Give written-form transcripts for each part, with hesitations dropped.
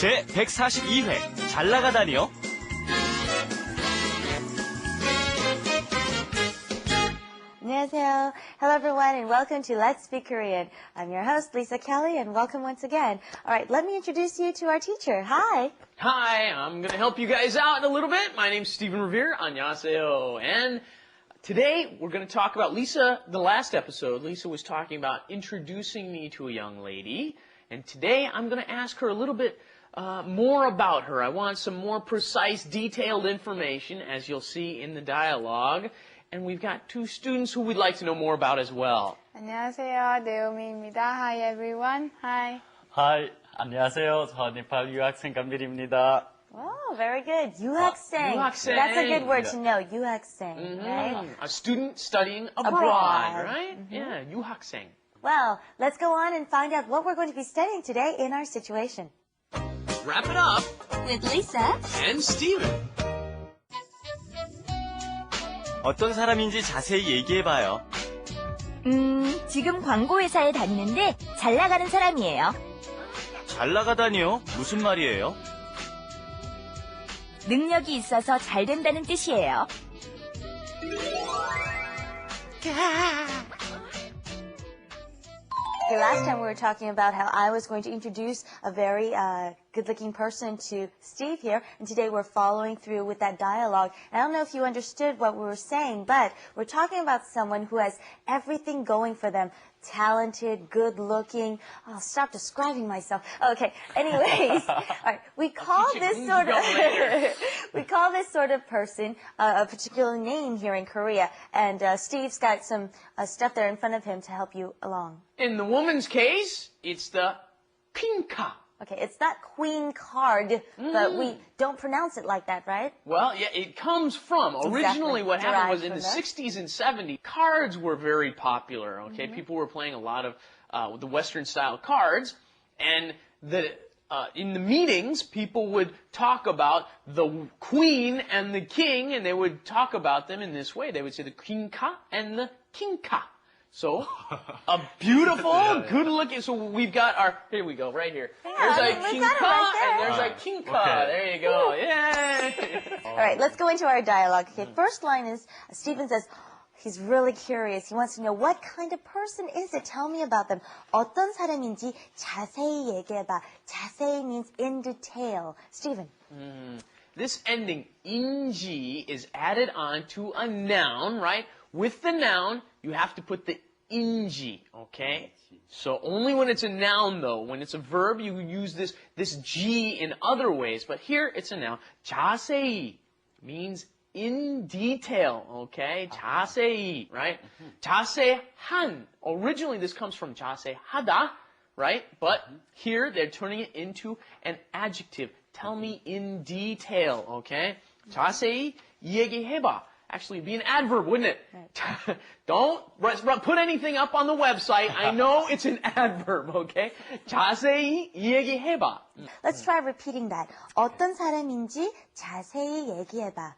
제 142회 잘 나가다니요. 안녕하세요. Hello everyone and welcome to Let's Speak Korean. I'm your host Lisa Kelly and welcome once again. All right, let me introduce you to our teacher. Hi. Hi, I'm going to help you guys out a little bit. My name's Stephen Revere. 안녕하세요. And today we're going to talk about Lisa. The last episode, Lisa was talking about introducing me to a young lady. And today I'm going to ask her a little bit more about her. I want some more precise, detailed information, as you'll see in the dialogue. And we've got two students who we'd like to know more about as well. 안녕하세요. 네오미입니다. Hi everyone. Hi. Hi, 안녕하세요. 저 네팔 유학생 감빌입니다. Oh, very good. 유학생. 유학생. That's a good word to know. 유학생, right? A student studying abroad, right? Yeah, 유학생. Well, let's go on and find out what we're going to be studying today in our situation. Wrap it up. With Lisa And Steven. 어떤 사람인지 자세히 얘기해봐요. 지금 광고회사에 다니는데 잘 나가는 사람이에요. 잘 나가다니요? 무슨 말이에요? 능력이 있어서 잘 된다는 뜻이에요. Okay, last time we were talking about how I was going to introduce a very good-looking person to Steve here, and today we're following through with that dialogue. And I don't know if you understood what we were saying, but we're talking about someone who has everything going for them. Talented, good-looking. I'll stop describing myself. Okay, anyways, all right, we call this sort of person a particular name here in Korea, and Steve's got some stuff there in front of him to help you along. In the woman's case, it's the 퀸카. Okay, it's not queen card, but we don't pronounce it like that, right? Well, yeah, it comes from, originally what happened was in the Derived 60s and 70s, cards were very popular, okay? People were playing a lot of the Western-style cards, and in the meetings, people would talk about the queen and the king, and they would talk about them in this way. They would say the queenka and the kingka. So, a beautiful, good-looking, so we've got our, here we go, right here. There's a kingka, and there's a kingka. Okay. There you go, yay! All right, let's go into our dialogue. Okay, first line is, Stephen says, he's really curious. He wants to know, what kind of person is it? Tell me about them. 어떤 사람인지 자세히 얘기해봐. 자세히 means in detail. Stephen. This ending, 인지, is added on to a noun, right? With the noun, you have to put the 인지, okay? So only when it's a noun, though. When it's a verb, you use this G in other ways. But here, it's a noun. 자세히 means in detail, okay? 자세히, right? 자세한. Originally, this comes from 자세하다, right? But here, they're turning it into an adjective. Tell me in detail, okay? 자세히 얘기해봐. Actually, it'd be an adverb, wouldn't it? Right. Don't put anything up on the website. I know it's an adverb, okay? 자세히 얘기해봐. Let's try repeating that. 어떤 사람인지 자세히 얘기해봐.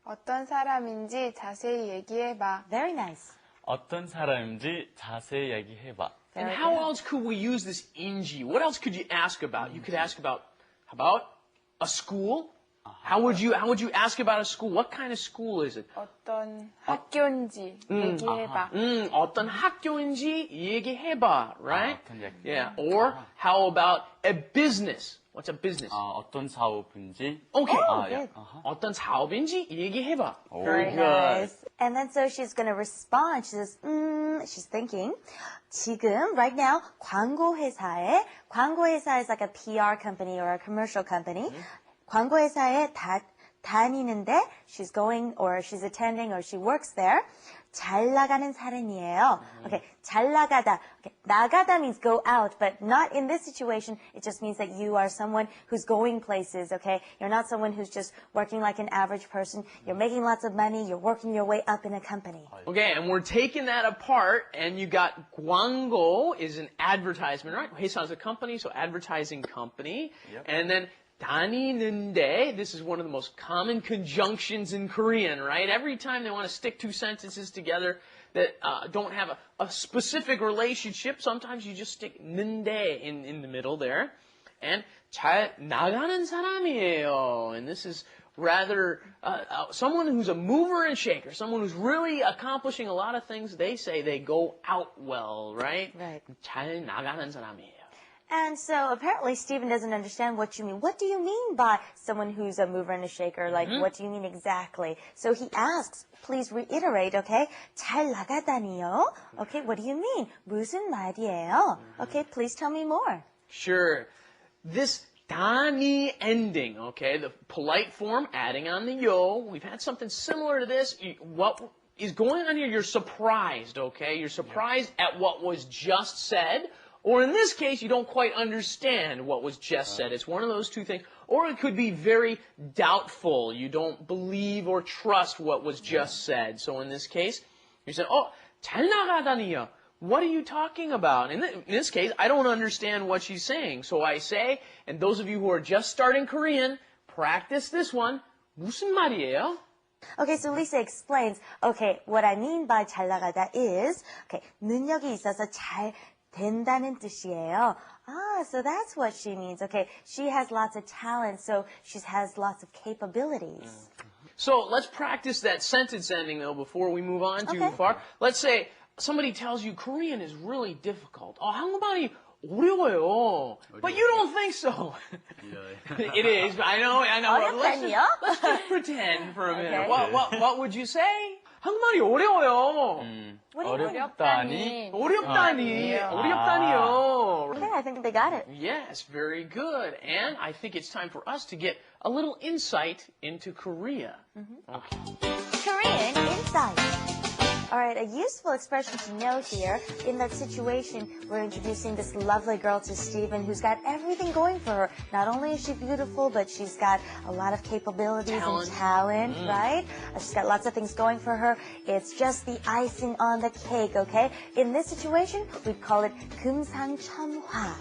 어떤 사람인지 자세히 얘기해봐. Very nice. 어떤 사람인지 자세히 얘기해봐. And how else could we use this inji? What else could you ask about? You could ask about a school? How would you ask about a school? What kind of school is it? 어떤 학교인지 얘기해봐. 어떤 학교인지 얘기해봐, right? 어떤 얘기. Yeah. Or how about a business? What's a business? 어떤 사업인지. Okay. good. 어떤 사업인지 얘기해봐. Very nice. And then so she's going to respond. She says, she's thinking. 지금, right now, 광고회사 is like a PR company or a commercial company. 광고회사에 다니는데 she's going or she's attending or she works there. 잘 나가는 사람이에요. Okay, 잘 나가다. Okay, 나가다 means go out, but not in this situation. It just means that you are someone who's going places, okay? You're not someone who's just working like an average person. You're making lots of money. You're working your way up in a company. Okay, and we're taking that apart, and you got 광고 is an advertisement, right? 회사 is a company, so advertising company. Yep. And then 다니는데, this is one of the most common conjunctions in Korean, right? Every time they want to stick two sentences together that don't have a specific relationship, sometimes you just stick 는데 in the middle there. And 잘 나가는 사람이에요. And this is rather someone who's a mover and shaker, someone who's really accomplishing a lot of things. They say they go out well, right? Right. 잘 나가는 사람이에요. And so apparently Stephen doesn't understand what you mean. What do you mean by someone who's a mover and a shaker? Like, what do you mean exactly? So he asks, please reiterate, okay? 잘 나가다니요? Okay, what do you mean? 무슨 말이에요? Okay, please tell me more. Sure. This 다니 ending, okay, the polite form, adding on the yo. We've had something similar to this. What is going on here? You're surprised, okay? You're surprised at what was just said. Or in this case, you don't quite understand what was just said. It's one of those two things. Or it could be very doubtful. You don't believe or trust what was just said. So in this case, you said, oh, 잘 나가다니요. What are you talking about? In this case, I don't understand what she's saying. So I say, and those of you who are just starting Korean, practice this one. 무슨 말이에요? Okay, so Lisa explains, okay, what I mean by 잘 나가다 is, okay, 능력이 있어서 잘 된다는 뜻이에요. So that's what she means. Okay, she has lots of talent, so she has lots of capabilities. So let's practice that sentence ending, though, before we move on too Okay. far. Let's say somebody tells you Korean is really difficult. 한국말이 어려워요. But you don't think so. It is. I know. 어렵다니요? Let's just pretend for a minute. Okay. What would you say? 한국말이 어려워요. What do you mean? 어렵다니. 어렵다니요. Okay, I think they got it. Yes, very good. And I think it's time for us to get a little insight into Korea. Korean insight. All right, a useful expression to know here, in that situation, we're introducing this lovely girl to Stephen who's got everything going for her. Not only is she beautiful, but she's got a lot of capabilities and talent, right? She's got lots of things going for her. It's just the icing on the cake, okay? In this situation, we'd call it 금상첨화.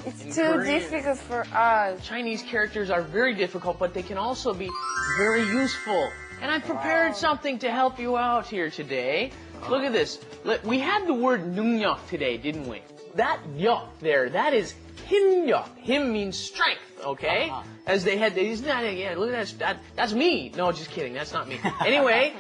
It's too Korean. difficult for us. Chinese characters are very difficult, but they can also be very useful. And I prepared something to help you out here today. Look at this. We had the word 능력 today, didn't we? That 력 there, that is 힘력. 힘 means strength, okay? As they had, isn't that, yeah, look at that, that's me. No, just kidding, that's not me. Anyway,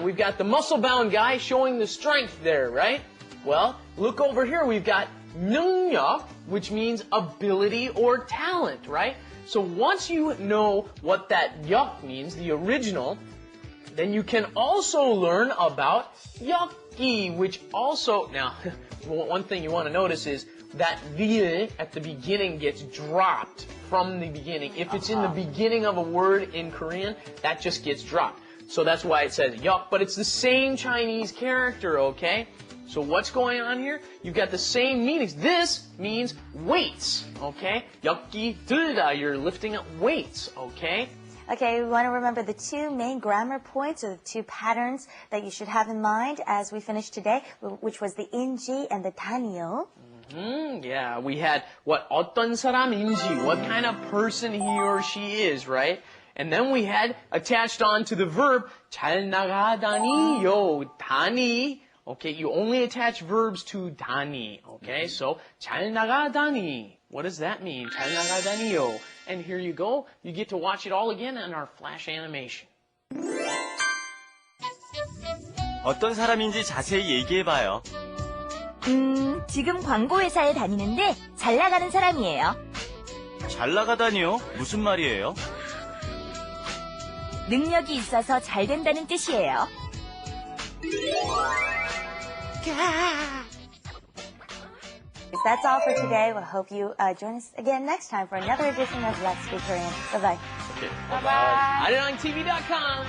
we've got the muscle-bound guy showing the strength there, right? Well, look over here, we've got 능력, which means ability or talent, right? So once you know what that 역 means, the original, then you can also learn about 역기, which also, now, one thing you want to notice is that vil at the beginning gets dropped from the beginning. If it's in the beginning of a word in Korean, that just gets dropped. So that's why it says 역, but it's the same Chinese character, okay? So what's going on here? You've got the same meanings. This means weights, okay? 역기 들다, you're lifting up weights, okay? Okay, we want to remember the two main grammar points, or the two patterns that you should have in mind as we finish today, which was the 인지 and the 다니요. Yeah, we had what 어떤 사람인지, what kind of person he or she is, right? And then we had attached on to the verb 잘 나가다니요, 다니. Okay, you only attach verbs to 다니. Okay, so 잘 나가다니. What does that mean? 잘 나가다니요. And here you go. You get to watch it all again in our flash animation. 어떤 사람인지 자세히 얘기해봐요. 지금 광고회사에 다니는데 잘 나가는 사람이에요. 잘 나가다니요? 무슨 말이에요? 능력이 있어서 잘 된다는 뜻이에요. That's all for today. We hope you join us again next time for another edition of Let's Speak Korean. Bye-bye. Okay. Bye-bye. arirangtv.com.